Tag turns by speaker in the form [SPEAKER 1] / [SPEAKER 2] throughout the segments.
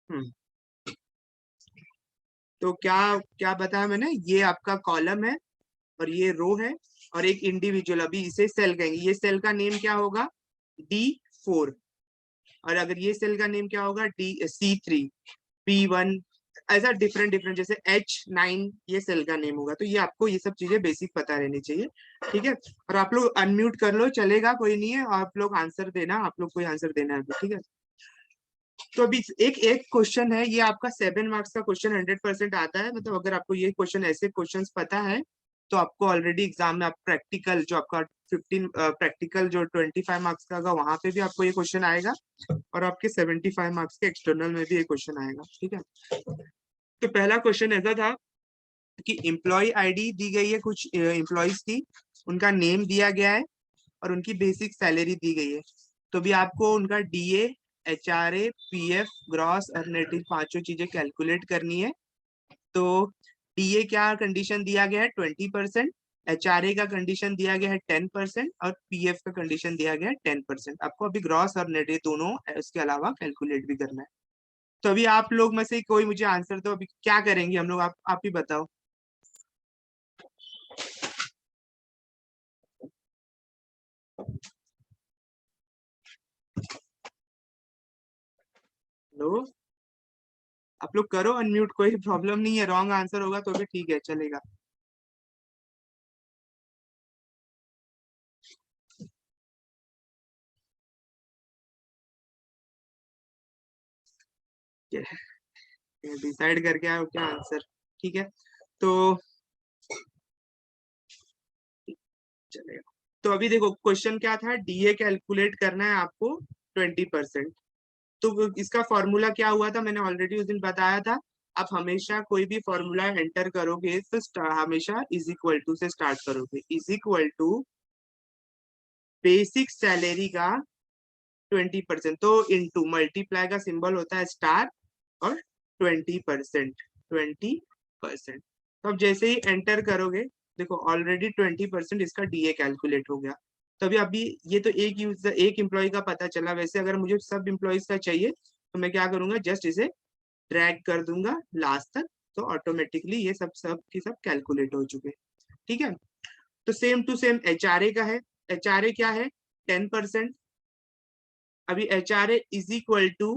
[SPEAKER 1] हम्म। तो क्या क्या बताया मैंने, ये आपका कॉलम है और ये रो है और एक इंडिविजुअल, अभी इसे सेल कहेंगे, ये सेल का नेम क्या होगा, D4। और अगर ये सेल का नेम क्या होगा, C3, P1, ऐसा डिफरेंट डिफरेंट, जैसे H9 ये सेल का नेम होगा। तो ये आपको ये सब चीजें बेसिक पता रहनी चाहिए, ठीक है। और आप लोग अनम्यूट कर लो, चलेगा, कोई नहीं है, आप लोग आंसर देना, आप लोग कोई आंसर देना है तो, ठीक है। तो अभी एक एक क्वेश्चन है, ये आपका 7 मार्क्स का क्वेश्चन 100% आता है, मतलब अगर आपको ये क्वेश्चन, ऐसे क्वेश्चंस पता है तो आपको ऑलरेडी एग्जाम में आप प्रैक्टिकल जो आपका 15 प्रैक्टिकल जो 25 मार्क्स का होगा वहां पे भी आपको ये क्वेश्चन आएगा, और आपके 75 मार्क्स के एक्सटर्नल में भी ये क्वेश्चन आएगा, ठीक है। तो पहला क्वेश्चन ऐसा था कि एम्प्लॉय आईडी दी गई है कुछ एम्प्लॉयज की, उनका नेम दिया गया है और उनकी बेसिक सैलरी दी गई है। तो भी आपको उनका DA, HRA, PF, ग्रॉस और नेटिव पांचों चीजें कैलकुलेट करनी है। तो DA क्या कंडीशन दिया गया है, 20%, HRA का कंडीशन दिया गया है 10% और PF का कंडीशन दिया गया है 10%। आपको अभी ग्रॉस और नेट दोनों उसके अलावा कैलकुलेट भी करना है। तो अभी आप लोग में से कोई मुझे आंसर दो, अभी क्या करेंगे हम लोग, आप ही बताओ। लो, आप लोग करो अनम्यूट, कोई प्रॉब्लम नहीं है, रॉन्ग आंसर होगा तो भी ठीक है, चलेगा। डिसाइड करके आओ क्या आंसर, ठीक है। तो चलेगा। तो अभी देखो क्वेश्चन क्या था, DA कैलकुलेट करना है आपको 20%। तो इसका फॉर्मूला क्या हुआ था, मैंने ऑलरेडी उस दिन बताया था। आप हमेशा कोई भी फॉर्मूला एंटर करोगे तो हमेशा इज इक्वल टू से स्टार्ट करोगे, is equal to basic salary का 20%, तो इनटू मल्टीप्लाई का सिंबल होता है स्टार और 20%, 20%। तो अब जैसे ही एंटर करोगे, देखो ऑलरेडी 20% इसका DA कैलकुलेट हो गया। तो अभी ये तो एक यूजर एक एम्प्लॉय का पता चला, वैसे अगर मुझे सब एम्प्लॉयज का चाहिए तो मैं क्या करूंगा, जस्ट इसे ड्रैग कर दूंगा लास्ट तक, तो ऑटोमेटिकली ये सब सब की सब कैलकुलेट हो चुके, ठीक है। तो सेम टू सेम HRA का है, HRA क्या है, 10%। अभी HRA is equal to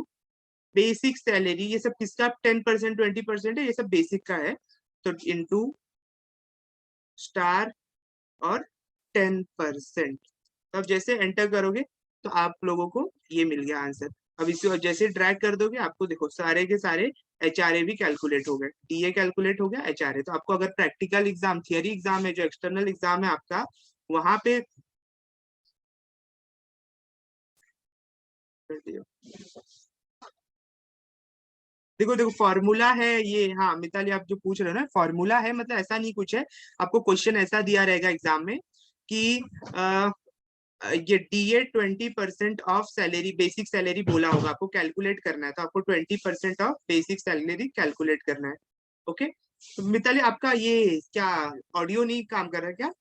[SPEAKER 1] basic salary, ये सब किसका 10% 20% है, ये सब बेसिक का है, तो इनटू स्टार और 10%। तो अब जैसे एंटर करोगे तो आप लोगों को ये मिल गया आंसर। अब इसे जैसे ड्रैग कर दोगे, आपको देखो सारे के सारे HRA भी कैलकुलेट हो गए, DA कैलकुलेट हो गया, HRA। तो आपको अगर प्रैक्टिकल एग्जाम, थियरी एग्जाम है, जो एक्सटर्नल एग्जाम है आपका, वहां पे देखो देखो फॉर्मूला है ये, हाँ मिताली आप जो पूछ रहे हो ना, फॉर्मूला है, मतलब ऐसा नहीं कुछ है। आपको क्वेश्चन ऐसा दिया रहेगा एग्जाम में कि ये DA 20% of salary, basic salary बोला होगा, आपको कैलकुलेट करना है, तो आपको 20% ऑफ बेसिक सैलरी कैलकुलेट करना है, ओके। तो मिताली आपका ये क्या ऑडियो नहीं काम कर रहा है क्या,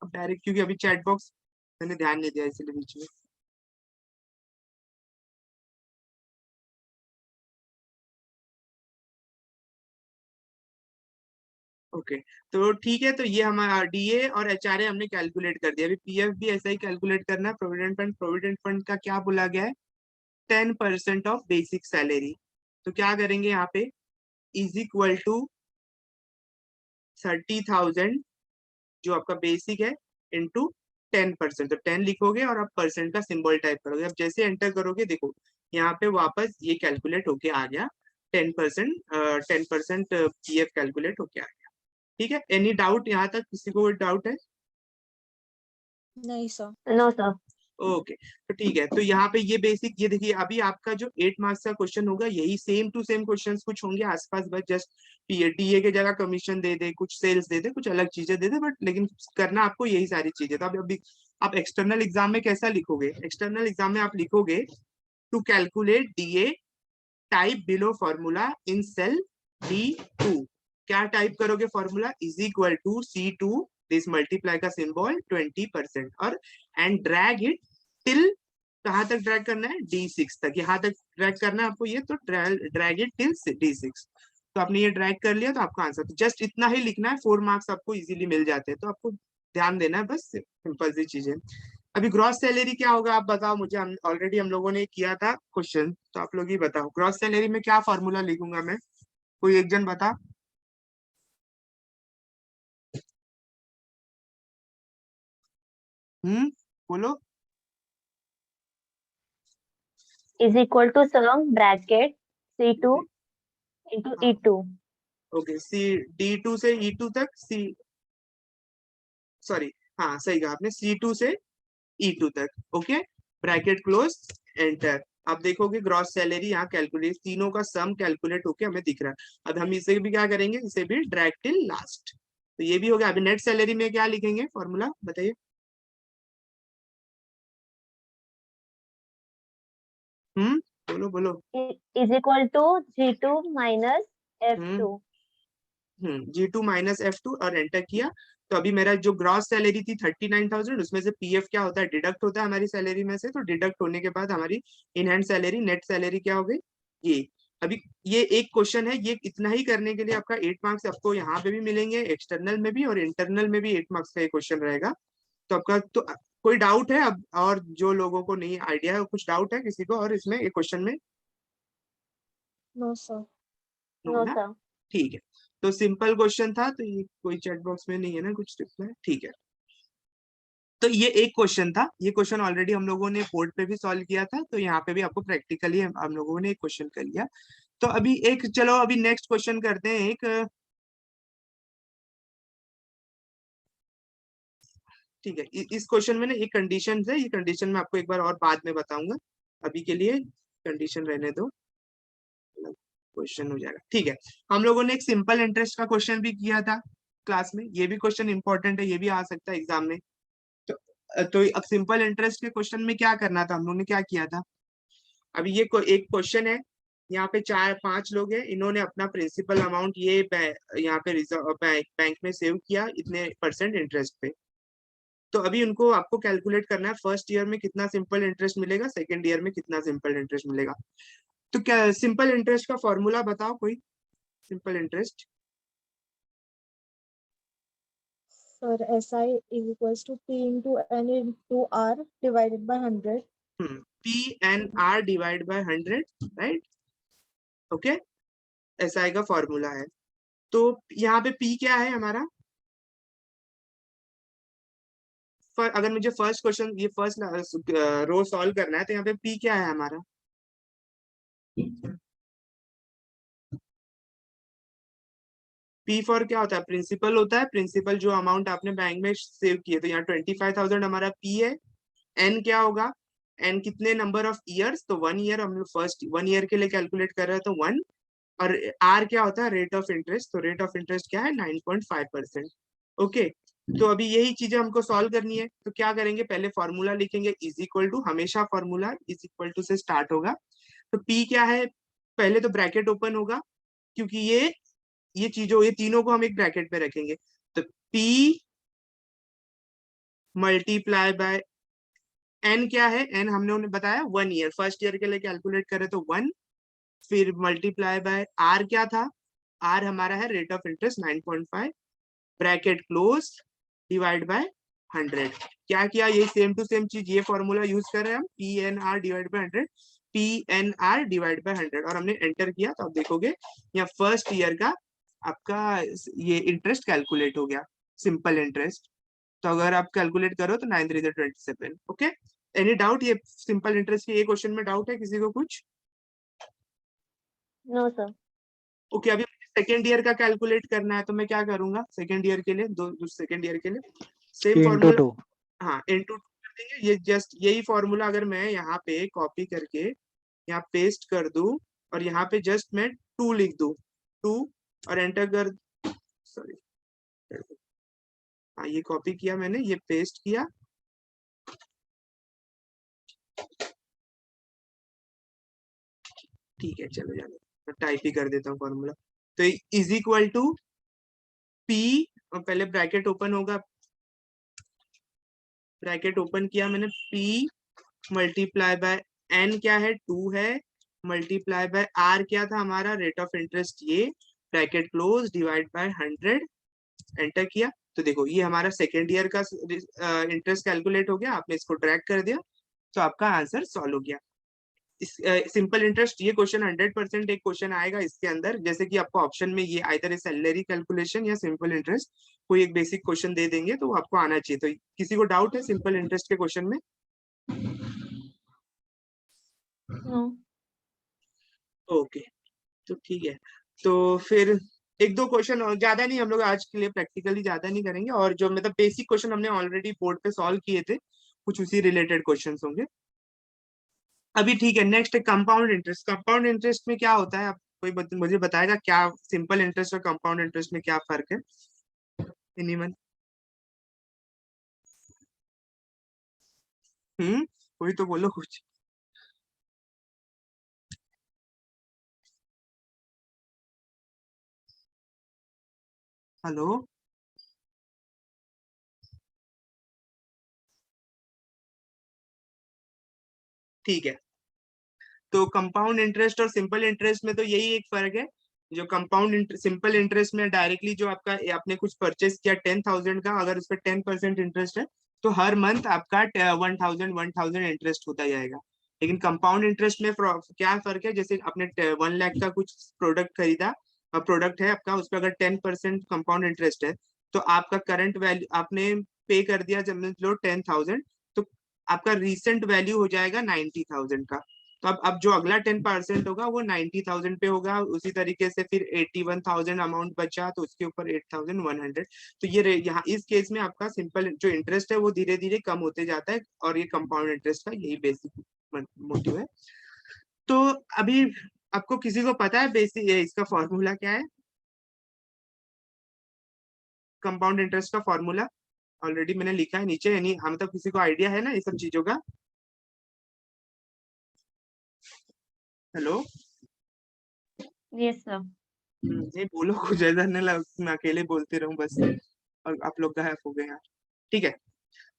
[SPEAKER 1] अब डायरेक्ट, क्योंकि अभी चैट बॉक्स मैंने ध्यान नहीं दिया इसलिए बीच में। ओके, तो ठीक है, तो ये हमारा DA और HRA हमने कैलकुलेट कर दिया। अभी PF भी ऐसा ही कैलकुलेट करना है। प्रोविडेंट फंड का क्या बोला गया है, 10% ऑफ बेसिक सैलरी। तो क्या करेंगे यहाँ पे, इज इक्वल टू 30,000 जो आपका बेसिक है, इंटू 10%, तो 10 लिखोगे और आप परसेंट का सिंबल टाइप करोगे। अब जैसे एंटर करोगे, देखो यहाँ पे वापस ये कैलकुलेट होके आ गया, 10%, 10% PF कैलकुलेट होके आ गया, ठीक है। एनी डाउट यहाँ तक, किसी को डाउट है?
[SPEAKER 2] नहीं सर।
[SPEAKER 3] No sir.
[SPEAKER 1] ओके, तो ठीक है। तो यहाँ पे ये बेसिक, ये देखिए अभी आपका जो 8 मार्क्स का क्वेश्चन होगा, यही सेम टू सेम क्वेश्चंस कुछ होंगे आसपास, बस जस्ट DA के जगह कमीशन दे दे, कुछ सेल्स दे दे, कुछ अलग चीजें दे दे, बट लेकिन करना आपको यही सारी चीजें। तो अभी आप एक्सटर्नल एग्जाम में कैसा लिखोगे, एक्सटर्नल एग्जाम में आप लिखोगे to calculate DA, type below formula in cell D2। क्या टाइप करोगे formula, is equal to C2, this multiply का सिंबल 20%, और एंड ड्रैग इट टिल कहाँ तक ड्रैग करना है, D6 तक, यहाँ तक ड्रैग करना है आपको ये, तो ड्रैग इट टिल D6। तो आपने ये ड्रैग कर लिया तो आपका आंसर, तो जस्ट इतना ही लिखना है, 4 मार्क्स आपको इजीली मिल जाते हैं। तो आपको ध्यान देना है, बस सिंपल सी चीजें। अभी ग्रॉस सैलरी क्या होगा आप बताओ मुझे, हम ऑलरेडी हम लोगों ने किया था क्वेश्चन, तो आप लोग ही बताओ ग्रॉस सैलरी में क्या फॉर्मूला लिखूंगा मैं, कोई एक जन बता। बोलो।
[SPEAKER 2] is equal to sum bracket C2 into
[SPEAKER 1] हाँ,
[SPEAKER 2] E2.
[SPEAKER 1] ओके, D2 से E2 तक, सॉरी, हाँ सही कहा आपने, C2 से E2 तक, ओके, ब्रैकेट क्लोज, एंटर। आप देखोगे ग्रॉस सैलरी यहाँ कैलकुलेट, तीनों का सम कैलकुलेट होके हमें दिख रहा है। अब हम इसे भी क्या करेंगे, इसे भी ड्रैग टिल लास्ट, तो ये भी हो गया। अभी नेट सैलरी में क्या लिखेंगे फॉर्मूला बताइए। बोलो बोलो।
[SPEAKER 2] Is equal to G2 minus
[SPEAKER 1] hmm
[SPEAKER 2] F2.
[SPEAKER 1] G2 minus F2 और एंटर किया। तो अभी मेरा जो ग्रॉस सैलरी थी 39,000, उसमें से पीएफ क्या होता है, डिडक्ट होता है हमारी सैलरी में से, तो डिडक्ट होने के बाद हमारी in hand salary, net salary क्या हो गई ये। अभी ये एक क्वेश्चन है, ये इतना ही करने के लिए आपका 8 मार्क्स आपको यहाँ पे भी मिलेंगे, एक्सटर्नल में भी और इंटरनल में भी 8 मार्क्स का ये क्वेश्चन रहेगा। तो आपका तो कोई डाउट है अब, और जो लोगों को नहीं आइडिया है, कुछ डाउट है किसी को और इसमें, ये क्वेश्चन में?
[SPEAKER 2] No, sir.
[SPEAKER 1] नो
[SPEAKER 2] No,
[SPEAKER 1] ना,
[SPEAKER 2] sir.
[SPEAKER 1] ठीक है। तो सिंपल क्वेश्चन था, तो ये कोई चैट बॉक्स में नहीं है ना कुछ रिप्लाई, ठीक है। तो ये एक क्वेश्चन था, ये क्वेश्चन ऑलरेडी हम लोगों ने बोर्ड पे भी सॉल्व किया था, तो यहाँ पे भी आपको प्रैक्टिकली हम लोगों ने एक क्वेश्चन कर लिया। तो अभी एक, चलो अभी नेक्स्ट क्वेश्चन करते हैं एक, ठीक है। इस क्वेश्चन में ना एक कंडीशन है, ये कंडीशन मैं आपको एक बार और बाद में बताऊंगा, अभी के लिए कंडीशन रहने दो, क्वेश्चन हो जाएगा, ठीक है। हम लोगों ने एक सिंपल इंटरेस्ट का क्वेश्चन भी किया था क्लास में, ये भी क्वेश्चन इंपॉर्टेंट है, ये भी आ सकता है एग्जाम में। तो अब सिंपल इंटरेस्ट के क्वेश्चन में क्या करना था, हम लोगों ने क्या किया था, अभी ये एक क्वेश्चन है, यहाँ पे 4-5 लोग हैं, इन्होंने अपना प्रिंसिपल अमाउंट ये यहाँ पे रिजर्व बैंक में सेव किया इतने परसेंट इंटरेस्ट पे। तो अभी उनको आपको कैलकुलेट करना है, फर्स्ट ईयर में कितना सिंपल इंटरेस्ट मिलेगा, सेकेंड ईयर में कितना सिंपल इंटरेस्ट मिलेगा। तो क्या सिंपल इंटरेस्ट का फॉर्मूला बताओ कोई, simple interest.
[SPEAKER 2] Sir, SI is equals to P into N into R divided by 100.
[SPEAKER 1] PNR divide by 100, right, okay, SI का फॉर्मूला है। तो यहाँ पे पी क्या है हमारा, अगर मुझे फर्स्ट क्वेश्चन, ये फर्स्ट रो सॉल्व करना है, तो यहाँ पे पी क्या है हमारा, पी फॉर क्या होता है, प्रिंसिपल होता है, प्रिंसिपल जो अमाउंट आपने बैंक में सेव किए, तो यहाँ 25,000 हमारा पी है। एन क्या होगा, एन कितने नंबर ऑफ ईयर्स, तो 1 ईयर, हम लोग फर्स्ट 1 ईयर के लिए कैलकुलेट कर रहे हैं, तो 1। और आर क्या होता है, रेट ऑफ इंटरेस्ट, तो रेट ऑफ इंटरेस्ट क्या है, 9.5%, ओके। तो अभी यही चीजें हमको सॉल्व करनी है, तो क्या करेंगे, पहले फॉर्मूला लिखेंगे, इज इक्वल टू, हमेशा फॉर्मूला इज इक्वल टू से स्टार्ट होगा। तो पी क्या है, पहले तो ब्रैकेट ओपन होगा, क्योंकि ये चीजों, ये तीनों को हम एक ब्रैकेट में रखेंगे, तो P मल्टीप्लाई बाय एन क्या है, एन हमने उन्हें बताया 1 ईयर, फर्स्ट ईयर के लिए कैलकुलेट करें तो 1, फिर मल्टीप्लाई बाय आर क्या था, आर हमारा है rate of interest 9.5, bracket close, divide by 100। क्या किया, ये सेम टू सेम चीज, ये फॉर्मूला यूज कर रहे हैं हम, PNR divide by 100, PNR divide by 100, और हमने एंटर किया, तो आप देखोगे यहाँ फर्स्ट ईयर का आपका ये इंटरेस्ट कैलकुलेट हो गया, सिंपल इंटरेस्ट। तो अगर आप कैलकुलेट करो तो 9 3 27, ओके। एनी डाउट, ये सिंपल इंटरेस्ट के ये क्वेश्चन में डाउट है किसी को कुछ?
[SPEAKER 2] No, sir.
[SPEAKER 1] ओके, अभी सेकेंड ईयर का कैलकुलेट करना है, तो मैं क्या करूंगा सेकेंड ईयर के लिए, दो सेकेंड ईयर के लिए सेम
[SPEAKER 3] इंटू
[SPEAKER 1] फॉर्मूला,
[SPEAKER 3] 2।
[SPEAKER 1] हाँ इंटू कर देंगे, ये जस्ट यही फॉर्मूला अगर मैं यहाँ पे कॉपी करके यहाँ पेस्ट कर दूं, और यहाँ पे जस्ट मैं 2 लिख दूं, 2, और एंटर कर, सॉरी, हाँ ये कॉपी किया मैंने, ये पेस्ट किया, ठीक है चलो जाने, मैं टाइप ही कर देता हूँ फॉर्मूला। तो इज इक्वल टू पी, पहले ब्रैकेट ओपन होगा, ब्रैकेट ओपन किया मैंने, पी मल्टीप्लाई बाय एन क्या है 2 है, मल्टीप्लाई बाय आर क्या था हमारा रेट ऑफ इंटरेस्ट, ये bracket close divide by 100, enter किया। तो देखो ये हमारा सेकेंड ईयर का इंटरेस्ट कैलकुलेट हो गया, आपने इसको ट्रैक कर दिया तो आपका आंसर सॉल्व हो गया। इस सिंपल इंटरेस्ट ये क्वेश्चन 100% एक क्वेश्चन आएगा इसके अंदर, जैसे कि आपको ऑप्शन में ये आइदर सैलरी कैलकुलेशन या सिंपल इंटरेस्ट कोई एक बेसिक क्वेश्चन दे देंगे तो वो आपको आना चाहिए। तो किसी को डाउट है सिंपल इंटरेस्ट के क्वेश्चन में?
[SPEAKER 2] नो।
[SPEAKER 1] ओके, तो ठीक है। तो फिर एक दो क्वेश्चन और, ज्यादा नहीं, हम लोग आज के लिए प्रैक्टिकली ज्यादा नहीं करेंगे, और जो मतलब बेसिक क्वेश्चन हमने ऑलरेडी बोर्ड पे सॉल्व किए थे, कुछ उसी रिलेटेड क्वेश्चन होंगे अभी। ठीक है, next compound interest. Compound interest में क्या होता है, आप कोई मुझे बताएगा क्या सिंपल इंटरेस्ट और कंपाउंड इंटरेस्ट में क्या फर्क है? एनीवन? कोई तो बोलो कुछ। हेलो? ठीक है, तो कंपाउंड इंटरेस्ट और सिंपल इंटरेस्ट में तो यही एक फर्क है। जो कंपाउंड सिंपल इंटरेस्ट में डायरेक्टली जो आपका आपने कुछ परचेस किया 10,000 का, अगर उस पर 10% इंटरेस्ट है तो हर मंथ आपका 1,000 इंटरेस्ट होता जाएगा। लेकिन कंपाउंड इंटरेस्ट में क्या फर्क है, जैसे आपने 1 लाख का कुछ प्रोडक्ट खरीदा, प्रोडक्ट है आपका, उस पर अगर 10% कंपाउंड इंटरेस्ट है तो आपका करंट वैल्यू आपने पे कर दिया जब लो 10,000, तो आपका रिसेंट वैल्यू हो जाएगा 90,000 का। तो अब जो अगला 10% होगा वो 90,000 पे होगा। उसी तरीके से फिर 81,000 अमाउंट बचा तो उसके ऊपर 8,100। तो ये यहाँ इस केस में आपका सिंपल जो इंटरेस्ट है वो धीरे धीरे कम होते जाता है, और ये कंपाउंड इंटरेस्ट का यही बेसिक मोटिव है। तो अभी आपको किसी को पता है बेसिक इसका फॉर्मूला क्या है, कंपाउंड इंटरेस्ट का फॉर्मूला? ऑलरेडी मैंने लिखा है नीचे, यानी हम मतलब किसी को आइडिया है ना ये सब चीजों का? हेलो?
[SPEAKER 2] Yes sir.
[SPEAKER 1] नहीं बोलो कुछ, ऐसा नहीं लग मैं अकेले बोलते रहूं बस और आप लोग गायब हो गए यार। ठीक है,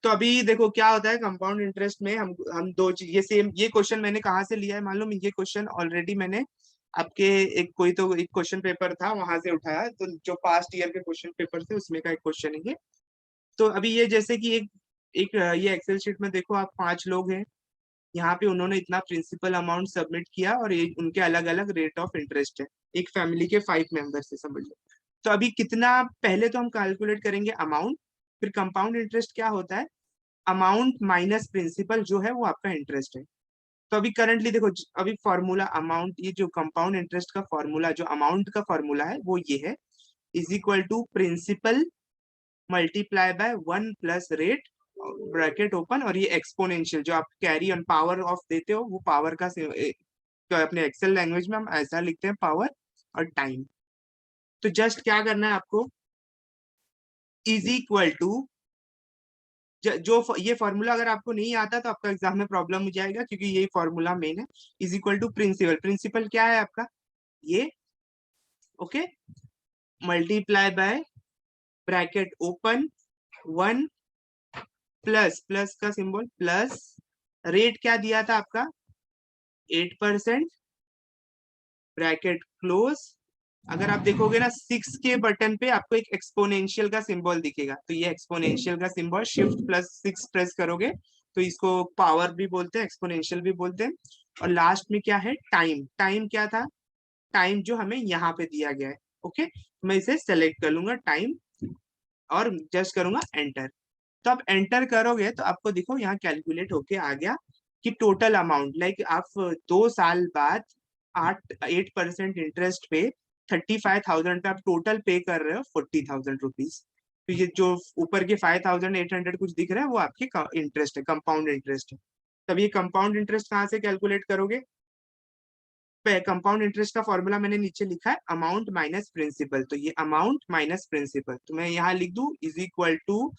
[SPEAKER 1] तो अभी देखो क्या होता है कंपाउंड इंटरेस्ट में, हम दो चीज, ये सेम ये क्वेश्चन मैंने कहाँ से लिया है मालूम? ये क्वेश्चन ऑलरेडी मैंने आपके एक कोई तो एक क्वेश्चन पेपर था वहां से उठाया, तो जो पास्ट ईयर के क्वेश्चन पेपर थे उसमें का एक क्वेश्चन है ये। तो अभी ये जैसे कि एक एक ये एक्सेल शीट में देखो आप 5 लोग हैं, यहाँ पे उन्होंने इतना प्रिंसिपल अमाउंट सबमिट किया और ये उनके अलग अलग रेट ऑफ इंटरेस्ट है, एक फैमिली के 5 मेंबर से समझ लो। तो अभी कितना, पहले तो हम कैलकुलेट करेंगे अमाउंट, फिर कंपाउंड इंटरेस्ट क्या होता है, अमाउंट माइनस प्रिंसिपल जो है वो आपका इंटरेस्ट है। तो अभी करंटली देखो अभी फॉर्मूला अमाउंट, ये जो कंपाउंड इंटरेस्ट का फॉर्मूला जो अमाउंट का फॉर्मूला है वो ये है, is equal to principal multiply by 1 plus rate bracket open, और ये एक्सपोनेंशियल जो आप कैरी ऑन पावर ऑफ देते हो वो पावर का तो अपने एक्सेल लैंग्वेज में हम ऐसा लिखते हैं पावर और टाइम। तो जस्ट क्या करना है आपको, इज इक्वल टू जो ये फॉर्मूला अगर आपको नहीं आता तो आपका एग्जाम में प्रॉब्लम हो जाएगा, क्योंकि यही फॉर्मूला मेन है। Is equal to principal, principal क्या है आपका ये, okay, multiply by bracket open 1 plus, plus का सिंबल प्लस, रेट क्या दिया था आपका 8%, ब्रैकेट क्लोज। अगर आप देखोगे ना 6 के बटन पे आपको एक एक्सपोनेंशियल का सिंबल दिखेगा, तो ये एक्सपोनेंशियल का सिंबल Shift+6 प्रेस करोगे तो इसको पावर भी बोलते हैं, एक्सपोनेंशियल भी बोलते हैं। और लास्ट में क्या है, टाइम, टाइम क्या था, टाइम जो हमें यहाँ पे दिया गया है, ओके। मैं इसे सेलेक्ट कर लूंगा टाइम और जस्ट करूंगा एंटर। तो आप एंटर करोगे तो आपको देखो यहाँ कैलकुलेट होके आ गया कि टोटल अमाउंट लाइक आप 2 साल बाद 8% इंटरेस्ट पे 35,000 पे आप टोटल पे कर रहे हो 40,000 रुपीज। तो ये जो ऊपर के 5,800 कुछ दिख रहा है वो आपके इंटरेस्ट है, कंपाउंड इंटरेस्ट है। तब ये कंपाउंड इंटरेस्ट कहाँ से कैलकुलेट करोगे, कंपाउंड इंटरेस्ट का फॉर्मूला मैंने नीचे लिखा है अमाउंट माइनस प्रिंसिपल, तो ये अमाउंट माइनस प्रिंसिपल, तो मैं यहाँ लिख दू is equal to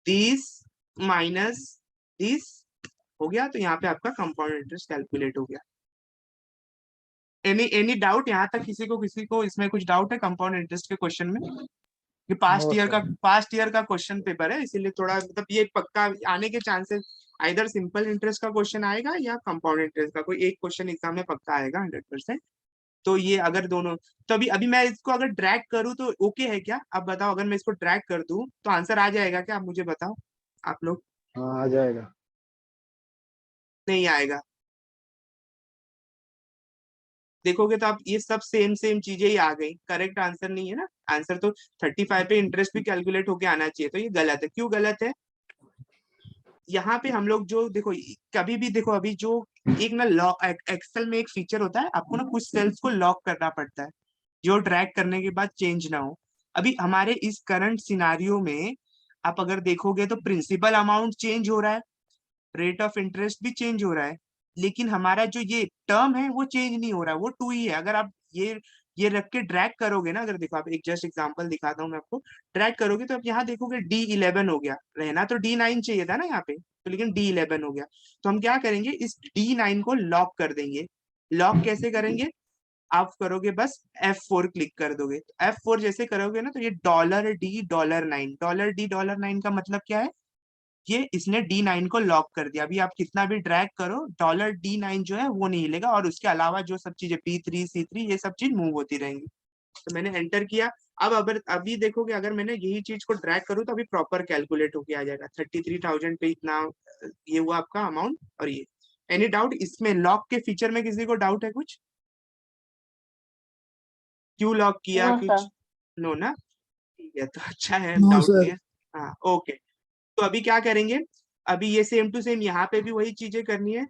[SPEAKER 1] this minus this, हो गया। तो यहाँ पे आपका कंपाउंड इंटरेस्ट कैलकुलेट हो गया। एनी डाउट यहाँ तक, किसी को इसमें कुछ डाउट है कंपाउंड इंटरेस्ट के क्वेश्चन में? ये
[SPEAKER 3] नो सर।
[SPEAKER 1] पास्ट ईयर का क्वेश्चन पेपर है, इसीलिए थोड़ा मतलब ये पक्का आने के चांसेस, आइदर सिंपल इंटरेस्ट का क्वेश्चन आएगा या कंपाउंड इंटरेस्ट का, कोई एक क्वेश्चन एग्जाम में पक्का आएगा 100%। तो ये अगर दोनों, तो अभी मैं इसको अगर ड्रैग करूँ तो ओके है क्या? आप बताओ, अगर मैं इसको ड्रैग कर दूं तो आंसर आ जाएगा क्या? आप मुझे बताओ, आप लोग।
[SPEAKER 3] हाँ आ जाएगा।
[SPEAKER 1] नहीं आएगा। देखोगे तो आप ये सब सेम सेम चीजें ही आ गई, करेक्ट आंसर नहीं है ना। आंसर तो 35 पे इंटरेस्ट भी कैलकुलेट होके आना चाहिए, तो ये गलत है। क्यों गलत है? यहाँ पे हम लोग जो देखो, कभी भी देखो, अभी जो एक ना लॉक, एक्सेल में एक फीचर होता है, आपको ना कुछ सेल्स को लॉक करना पड़ता है जो ड्रैग करने के बाद चेंज ना हो। अभी हमारे इस करंट सिनारियो में आप अगर देखोगे तो प्रिंसिपल अमाउंट चेंज हो रहा है, रेट ऑफ इंटरेस्ट भी चेंज हो रहा है, लेकिन हमारा जो ये टर्म है वो चेंज नहीं हो रहा है, वो टू ही है। अगर आप ये रख के ड्रैग करोगे ना, अगर देखो आप एक जस्ट एग्जांपल दिखाता हूँ मैं आपको, ड्रैग करोगे तो आप यहाँ देखोगे D11 हो गया, रहना तो D9 चाहिए था ना यहाँ पे, तो लेकिन D11 हो गया। तो हम क्या करेंगे, इस D9 को लॉक कर देंगे। लॉक कैसे करेंगे? आप करोगे बस F4 क्लिक कर दोगे, तो F4 जैसे करोगे ना, तो ये $D9, $D9 का मतलब क्या है? ये इसने D9 को लॉक कर दिया। अभी आप कितना भी ड्रैग करो, $D9 जो है वो नहीं हिलेगा, और उसके अलावा जो सब चीजें P3 C3 ये सब चीज मूव होती रहेंगी। तो मैंने एंटर किया। अब अगर अभी देखोगे, अगर मैंने यही चीज को ड्रैग करूँ तो अभी प्रॉपर कैलकुलेट होके आ जाएगा। 33,000 पे इतना ये हुआ आपका अमाउंट। और ये एनी डाउट इसमें, लॉक के फीचर में किसी को डाउट है कुछ? क्यों लॉक किया
[SPEAKER 4] नो
[SPEAKER 1] कुछ?
[SPEAKER 4] सर।
[SPEAKER 1] नो ना? ठीक है, तो अच्छा है,
[SPEAKER 3] नो
[SPEAKER 1] डाउट नहीं
[SPEAKER 3] सर।
[SPEAKER 1] है। हाँ ओके। तो अभी क्या करेंगे, अभी ये सेम टू सेम यहाँ पे भी वही चीजें करनी है।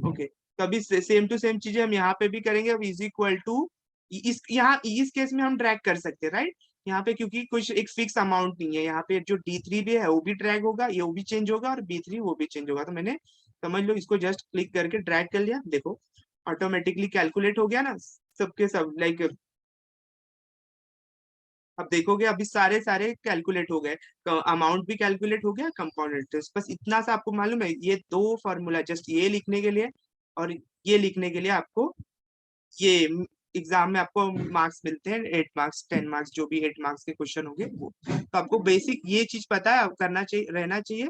[SPEAKER 1] ओके, तो अभी सेम टू सेम चीजें हम यहाँ पे भी करेंगे। अब इज इक्वल टू, इस यहाँ इस केस में हम ड्रैग कर सकते हैं राइट, यहाँ पे क्योंकि कुछ एक फिक्स अमाउंट नहीं है। यहाँ पे जो D3 भी है वो भी ड्रैग होगा, ये वो भी चेंज होगा, और B3 वो भी चेंज होगा। तो मैंने, समझ लो, इसको जस्ट क्लिक करके ड्रैग कर लिया, देखो ऑटोमेटिकली कैलकुलेट हो गया ना सबके सब, लाइक अब देखोगे अभी सारे सारे कैलकुलेट हो गए, अमाउंट भी कैलकुलेट हो गया, कंपाउंड इंटरेस्ट। बस इतना सा आपको मालूम है, ये दो फॉर्मूला जस्ट ये लिखने के लिए और ये लिखने के लिए आपको, ये एग्जाम में आपको मार्क्स मिलते हैं, 8 मार्क्स 10 मार्क्स, जो भी 8 मार्क्स के क्वेश्चन होंगे वो। तो आपको बेसिक ये चीज पता है, करना चाहिए, रहना चाहिए।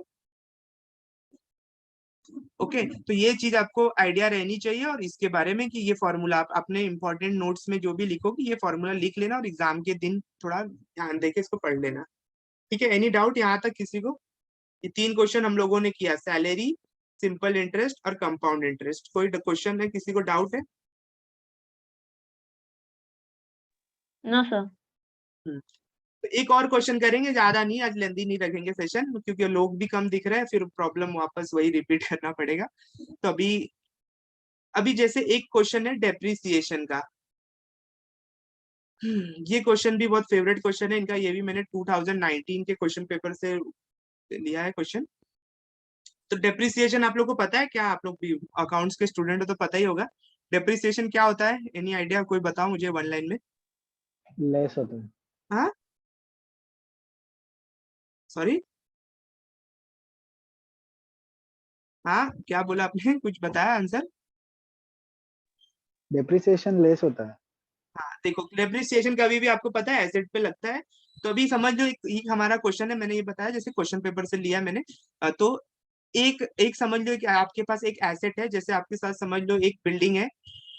[SPEAKER 1] ओके, तो ये चीज आपको आइडिया रहनी चाहिए, और इसके बारे में कि ये फॉर्मूला आप अपने इंपॉर्टेंट नोट्स में जो भी लिखोगे ये फॉर्मूला लिख लेना, और एग्जाम के दिन थोड़ा ध्यान देके इसको पढ़ लेना। ठीक है, एनी डाउट यहाँ तक किसी को? ये 3 क्वेश्चन हम लोगों ने किया, सैलरी, सिंपल इंटरेस्ट और कंपाउंड इंटरेस्ट। कोई क्वेश्चन है, किसी को डाउट है?
[SPEAKER 4] No sir.
[SPEAKER 1] तो एक और क्वेश्चन करेंगे, ज्यादा नहीं, आज लेंदी नहीं रखेंगे सेशन, क्योंकि लोग भी कम दिख रहे हैं, फिर प्रॉब्लम वापस वही रिपीट करना पड़ेगा। तो अभी अभी जैसे एक क्वेश्चन है डेप्रिसिएशन का। ये क्वेश्चन भी बहुत फेवरेट क्वेश्चन है इनका, ये भी मैंने 2019 के क्वेश्चन पेपर से लिया है क्वेश्चन। तो डेप्रिसिएशन आप लोग को पता है क्या? आप लोग भी अकाउंट्स के स्टूडेंट हो तो पता ही होगा। डेप्रिसिएशन क्या होता है? Any idea? कोई बताओ मुझे 1 लाइन में।
[SPEAKER 3] लेस होता है।
[SPEAKER 1] हाँ, सॉरी, हाँ क्या बोला आपने? कुछ बताया आंसर?
[SPEAKER 3] डेप्रिसिएशन लेस होता है।
[SPEAKER 1] हाँ देखो, डेप्रिसिएशन कभी भी आपको पता है एसेट पे लगता है। तो अभी समझ लो, एक हमारा क्वेश्चन है, मैंने ये बताया जैसे क्वेश्चन पेपर से लिया मैंने। तो एक एक समझ लो कि आपके पास एक एसेट है, जैसे आपके साथ समझ लो एक बिल्डिंग है,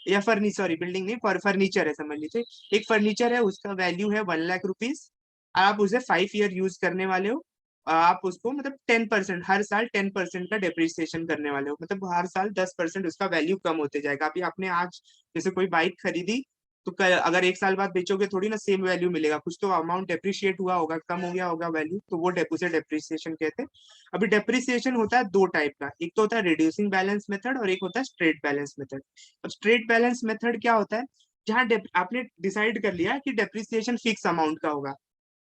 [SPEAKER 1] या फर्नीचर, सॉरी बिल्डिंग नहीं, फर्नीचर है समझ लीजिए। एक फर्नीचर है, उसका वैल्यू है 1 लाख रुपीज। आप उसे 5 ईयर यूज करने वाले हो। आप उसको मतलब 10%, हर साल 10% का डेप्रिसिएशन करने वाले हो, मतलब हर साल 10% उसका वैल्यू कम होते जाएगा। अभी आपने आज जैसे कोई बाइक खरीदी, तो अगर 1 साल बाद बेचोगे थोड़ी ना सेम वैल्यू मिलेगा, कुछ तो अमाउंट डेप्रिशिएट हुआ होगा, कम हो गया होगा वैल्यू, तो वो उसे डेप्रिसिएशन कहते हैं। अभी डेप्रिसिएशन होता है 2 टाइप का, एक तो होता है रिड्यूसिंग बैलेंस मेथड और एक होता है स्ट्रेट बैलेंस मेथड। अब स्ट्रेट बैलेंस मेथड क्या होता है? जहाँ आपने डिसाइड कर लिया कि डेप्रिसिएशन फिक्स अमाउंट का होगा,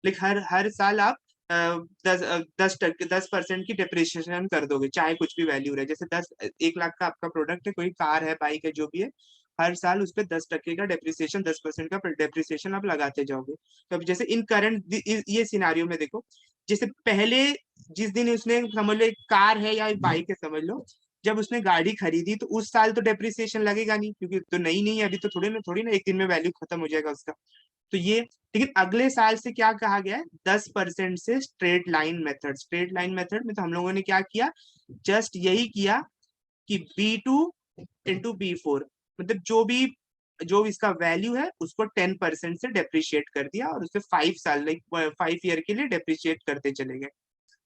[SPEAKER 1] लाइक हर हर साल आप 10% की डेप्रिसिएशन कर दोगे, चाहे कुछ भी वैल्यू रहे। जैसे 1 लाख का आपका प्रोडक्ट है, कोई कार है, बाइक है, जो भी है, हर साल उस पर 10% का डेप्रिसिएशन, 10% का डेप्रिसिएशन आप लगाते जाओगे। तो अब जैसे इन करंट ये सिनारियो में देखो, जैसे पहले जिस दिन उसने समझ लो एक कार है या एक बाइक है समझ लो, जब उसने गाड़ी खरीदी तो उस साल तो डेप्रिसिएशन लगेगा नहीं, क्योंकि तो नई नहीं है अभी, तो थोड़ी ना एक दिन में वैल्यू खत्म हो जाएगा उसका। तो ये, लेकिन अगले साल से क्या कहा गया है, 10% से straight line method. Straight line method में तो हम लोगों ने क्या किया, जस्ट यही किया कि B2 इंटू B4, मतलब जो इसका वैल्यू है उसको 10% से डेप्रिशिएट कर दिया, और उसे 5 साल लाइक 5 ईयर के लिए डेप्रिशिएट करते चले गए।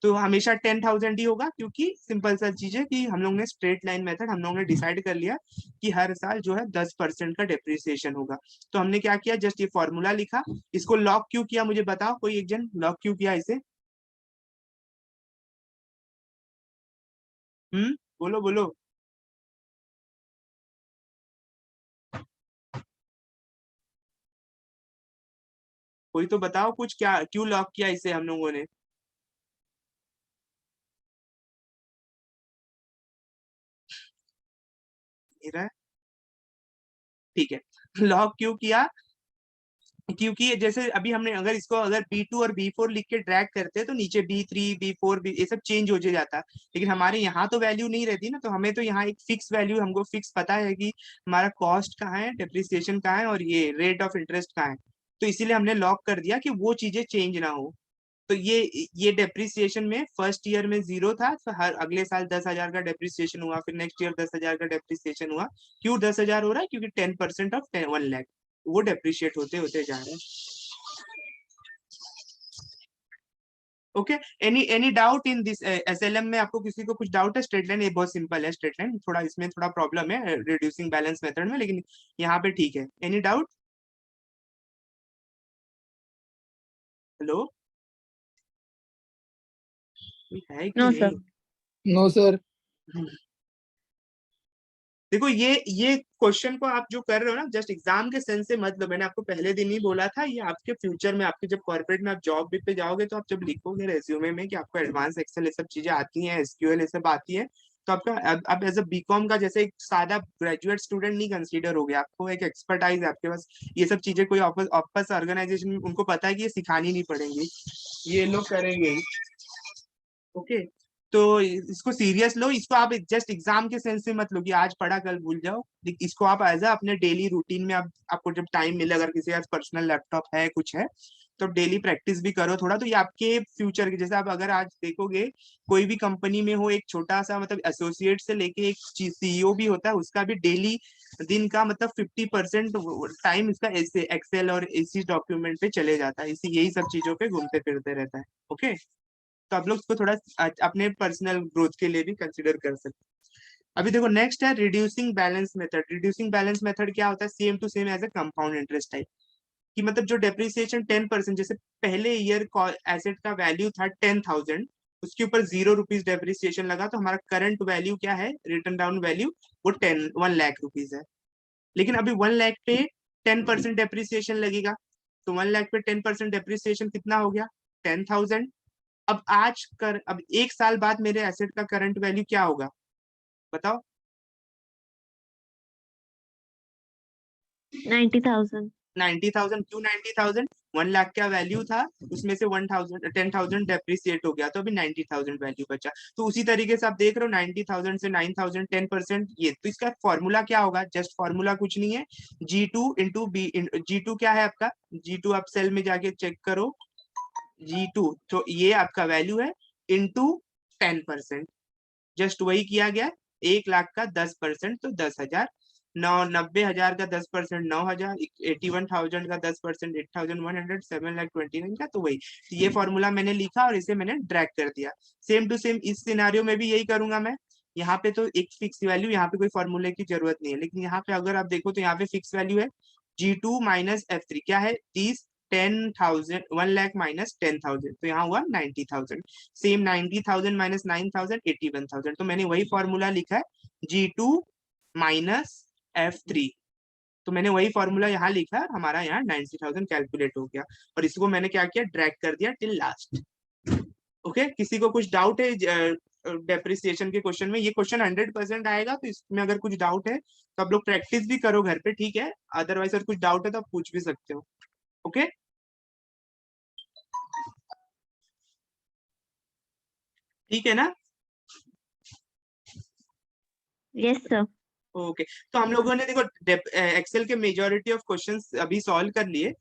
[SPEAKER 1] तो हमेशा 10,000 ही होगा, क्योंकि सिंपल सा चीज है कि हम लोग ने स्ट्रेट लाइन मेथड हम लोग ने डिसाइड कर लिया कि हर साल जो है 10% का डेप्रिसिएशन होगा। तो हमने क्या किया, जस्ट ये फॉर्मूला लिखा। इसको लॉक क्यों किया मुझे बताओ, कोई एक जन लॉक क्यों किया इसे? बोलो बोलो। कोई तो बताओ कुछ, क्या क्यों लॉक किया इसे हम लोगों ने? मेरा ठीक है। लॉक क्यों किया, क्योंकि जैसे अभी हमने अगर B2 और B4 लिख के ड्रैग करते हैं तो नीचे B3 B4 ये सब चेंज हो जाता है, लेकिन हमारे यहाँ तो वैल्यू नहीं रहती ना, तो हमें तो यहाँ एक फिक्स वैल्यू, हमको फिक्स पता है कि हमारा कॉस्ट कहाँ है, डेप्रिसिएशन कहाँ है, और ये रेट ऑफ इंटरेस्ट कहाँ है। तो इसीलिए हमने लॉक कर दिया कि वो चीजें चेंज ना हो। तो ये डेप्रिसिएशन में फर्स्ट ईयर में 0 था, तो हर अगले साल 10,000 का डेप्रिसिएशन हुआ, फिर नेक्स्ट ईयर 10,000 का डेप्रिसिएशन हुआ। क्यों 10,000 हो रहा है? क्योंकि 10% ऑफ 1 लाख वो डेप्रिशिएट होते होते जा रहे हैं। Okay, any doubt in this SLM में? आपको किसी को कुछ डाउट है? स्ट्रेट लाइन ये बहुत सिंपल है, स्ट्रेट लाइन थोड़ा इसमें थोड़ा प्रॉब्लम है रिड्यूसिंग बैलेंस मेथड में, लेकिन यहाँ पे ठीक है। Any doubt? हेलो, है कि
[SPEAKER 4] नो
[SPEAKER 1] नहीं?
[SPEAKER 4] सर।
[SPEAKER 3] No sir.
[SPEAKER 1] देखो ये क्वेश्चन को आप जो कर रहे हो ना, जस्ट एग्जाम के सेंस से मत लो। मैंने आपको पहले दिन ही बोला था, ये आपके फ्यूचर में, आपके जब कॉर्पोरेट में आप जॉब भी पे जाओगे, तो आप जब लिखोगे रेज्यूमे में कि आपको एडवांस एक्सेल ये सब चीजें आती हैं, SQL ये सब आती है, तो आपका अब एज अ बीकॉम का जैसे एक सादा ग्रेजुएट स्टूडेंट नहीं कंसीडर हो गया, आपको एक एक्सपर्टाइज है आपके पास। ये सब चीजें कोई ऑफिस ऑर्गेनाइजेशन में उनको पता है कि ये सिखानी नहीं पड़ेंगी, ये लोग करेंगे ही। ओके, तो इसको सीरियस लो, इसको आप जस्ट एग्जाम के सेंस से मत लो कि आज पढ़ा कल भूल जाओ। इसको आप एज अपने डेली रूटीन में, आप आपको जब टाइम मिले, अगर किसी के पास पर्सनल लैपटॉप है कुछ है, तो डेली प्रैक्टिस भी करो थोड़ा। तो ये आपके फ्यूचर के, जैसे आप अगर आज देखोगे कोई भी कंपनी में हो, एक छोटा सा मतलब एसोसिएट से लेके एक CEO भी होता है, उसका भी डेली दिन का मतलब 50% टाइम इसका एक्सेल और इसी डॉक्यूमेंट पे चले जाता है, इसी यही सब चीजों पे घूमते फिरते रहता है। ओके, तो आप लोग इसको थोड़ा अपने पर्सनल ग्रोथ के लिए भी कंसिडर कर सकते हैं। अभी देखो नेक्स्ट है reducing balance method. Reducing balance method क्या होता है? Same to same as a compound interest type, कि मतलब जो डेप्रिसिएशन 10%, जैसे पहले ईयर एसेट का वैल्यू था 10,000, उसके ऊपर 0 रुपीज डेप्रिसिएशन लगा, तो हमारा करंट वैल्यू क्या है, रिटर्न डाउन वैल्यू, वो 1 लाख रुपीज है। लेकिन अभी 1 लाख पे 10% डेप्रिसिएशन लगेगा, तो 1 लाख पे 10% डेप्रिसिएशन कितना हो गया, 10,000। अब 1 साल बाद मेरे एसेट का करंट वैल्यू क्या होगा बताओ?
[SPEAKER 4] 90,000।
[SPEAKER 1] 90,000। क्यों 90,000? 1 लाख का वैल्यू था, उसमें से 10,000 डेप्रिसिएट हो गया, तो अभी 90,000 वैल्यू बचा। तो उसी तरीके से आप देख रहे हो 90,000 से 9,000 10%, ये तो इसका फॉर्मूला क्या होगा? जस्ट फॉर्मूला कुछ नहीं है, G2 इंटू बी। G2 क्या है आपका? G2 आप सेल में जाके चेक करो, G2 तो ये आपका वैल्यू है इंटू 10%। जस्ट वही किया गया, 1 लाख का 10% तो 10,000, 90,000 का 10% 9,000, 81,000 का 10% 8,100, 7,29,000 का, तो वही। तो ये फॉर्मूला मैंने लिखा और इसे मैंने ड्रैग कर दिया। सेम टू सेम इस सिनारियो में भी यही करूंगा मैं। यहाँ पे तो एक फिक्स वैल्यू, यहाँ पे कोई फॉर्मूले की जरूरत नहीं है, लेकिन यहाँ पे अगर आप देखो तो यहाँ पे फिक्स वैल्यू है G2 माइनस F3 क्या है, 30, 10,000, 1 लाख माइनस 10,000, तो यहाँ हुआ 90,000। सेम 90,000 माइनस 9,000 81,000, तो मैंने वही फॉर्मूला लिखा है G2 माइनस F3, तो मैंने वही फॉर्मूला यहाँ लिखा है, हमारा यहाँ 90,000 कैलकुलेट हो गया, और इसको मैंने क्या किया, ड्रैग कर दिया टिल लास्ट। ओके, किसी को कुछ डाउट है डेप्रिसिएशन के क्वेश्चन में। ये क्वेश्चन 100% आएगा, तो इसमें अगर कुछ डाउट है तो आप लोग प्रैक्टिस भी करो घर पे, ठीक है। अदरवाइज अगर कुछ डाउट है तो आप पूछ भी सकते हो। ओके, ठीक है ना।
[SPEAKER 4] Yes sir.
[SPEAKER 1] ओके, तो हम लोगों ने देखो एक्सेल के मेजोरिटी ऑफ क्वेश्चंस अभी सॉल्व कर लिए।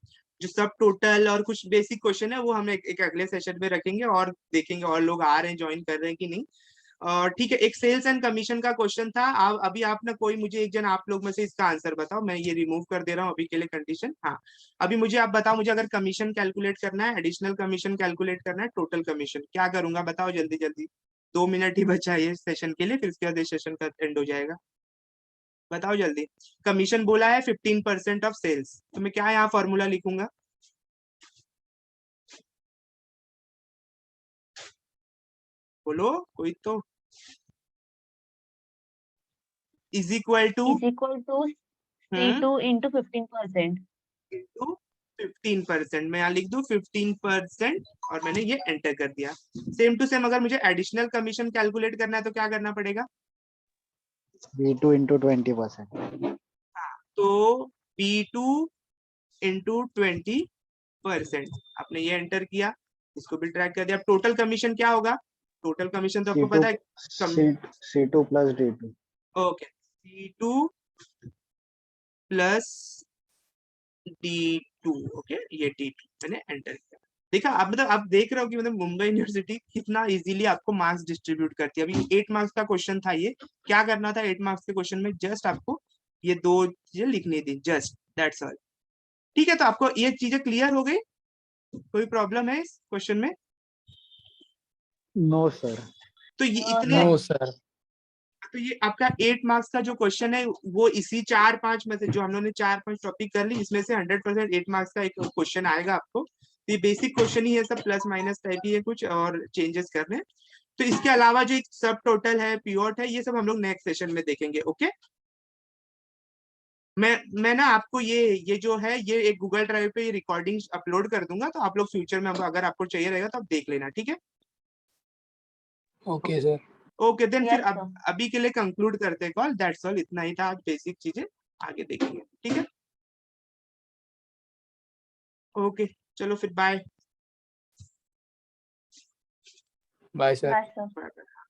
[SPEAKER 1] जो सब टोटल और कुछ बेसिक क्वेश्चन है वो हम एक अगले सेशन में रखेंगे और देखेंगे और लोग आ रहे हैं, ज्वाइन कर रहे हैं कि नहीं। और ठीक है, एक सेल्स एंड कमीशन का क्वेश्चन था। अभी आप ना कोई मुझे एक जन आप लोग में से इसका आंसर बताओ। मैं ये रिमूव कर दे रहा हूँ अभी के लिए कंडीशन। हाँ, अभी मुझे आप बताओ, मुझे अगर कमीशन कैलकुलेट करना है, एडिशनल कमीशन कैलकुलेट करना है, टोटल कमीशन, क्या करूंगा बताओ जल्दी जल्दी। 2 मिनट ही बचा है ये सेशन के लिए, फिर उसके बाद ये सेशन का एंड हो जाएगा। बताओ जल्दी। कमीशन बोला है 15% ऑफ सेल्स, तो मैं क्या यहाँ फॉर्मूला लिखूंगा? बोलो कोई तो। Is equal to
[SPEAKER 4] is equal to C2 into 15%।
[SPEAKER 1] 15%। मैं यहाँ लिख दूं 15% और मैंने ये एंटर कर दिया। सेम टू सेम अगर मुझे एडिशनल कमीशन कैलकुलेट करना है तो क्या करना पड़ेगा?
[SPEAKER 3] B2 into 20%.
[SPEAKER 1] तो B2 into 20%। आपने ये एंटर किया, इसको भी ट्रैक कर दिया। अब टोटल कमीशन क्या होगा? टोटल कमीशन तो आपको
[SPEAKER 3] C2
[SPEAKER 1] पता है।
[SPEAKER 3] C2 plus D2.
[SPEAKER 1] Okay, C2 plus D2। Okay, ये D2 मैंने एंटर किया। देखा, अब मतलब आप देख रहे हो कि मतलब मुंबई यूनिवर्सिटी कितना इजीली आपको मार्क्स डिस्ट्रीब्यूट करती है। अभी 8 मार्क्स का क्वेश्चन था ये। क्या करना था 8 मार्क्स के क्वेश्चन में? जस्ट आपको ये 2 चीजें लिखनी थी, जस्ट दैट्स ऑल। ठीक है, तो आपको ये चीजें क्लियर हो गई? कोई प्रॉब्लम है इस क्वेश्चन में?
[SPEAKER 3] No sir.
[SPEAKER 1] तो ये
[SPEAKER 4] No,
[SPEAKER 1] इतने
[SPEAKER 5] नो सर।
[SPEAKER 1] तो ये आपका 8 मार्क्स का जो क्वेश्चन है वो इसी 4-5 में से, जो हम लोगों ने 4-5 टॉपिक कर ली, इसमें से 100% 8 मार्क्स का एक क्वेश्चन आएगा आपको। तो ये बेसिक क्वेश्चन ही है, सब प्लस माइनस टाइप ही है, कुछ और चेंजेस करने। तो इसके अलावा जो एक सब टोटल है, पीओट है, ये सब हम लोग नेक्स्ट सेशन में देखेंगे। ओके, मैं ना आपको ये जो है ये एक गूगल ड्राइव पे ये रिकॉर्डिंग अपलोड कर दूंगा, तो आप लोग फ्यूचर में अगर आपको चाहिए रहेगा तो आप देख लेना, ठीक है।
[SPEAKER 5] Okay sir.
[SPEAKER 1] ओके देन, फिर
[SPEAKER 4] Yes, sir.
[SPEAKER 1] अभी के लिए कंक्लूड करते हैं कॉल। दैट्स ऑल, इतना ही था आज, बेसिक चीजें आगे देखेंगे, ठीक है। ओके, चलो फिर bye.
[SPEAKER 5] Bye sir.
[SPEAKER 4] Bye, sir.
[SPEAKER 1] Bye.